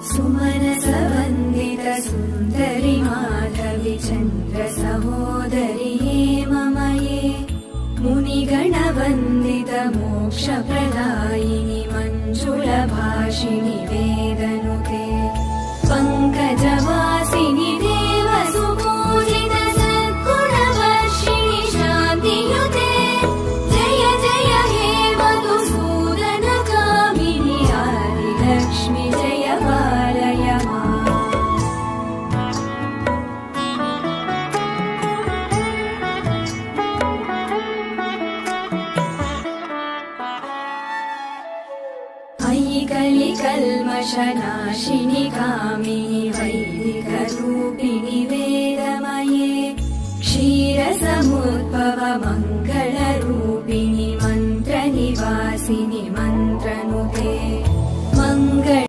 सुमनसवन्दित सुन्दरि माधवि चन्द्र सहोदरि हे मम ये मुनिगणवन्दित मोक्षप्रदायिनि मञ्जुलभाषिणि वेदनुते पङ्कजवासिनि देवसुपूजित सद्गुणवर्षिणि शान्तियुते जय जय हे मधुसूदन कामिनि आदिलक्ष्मि जय पालय माम्। अयि कलिकल्मषनाशिनि कामिनि वैदिकरूपिणि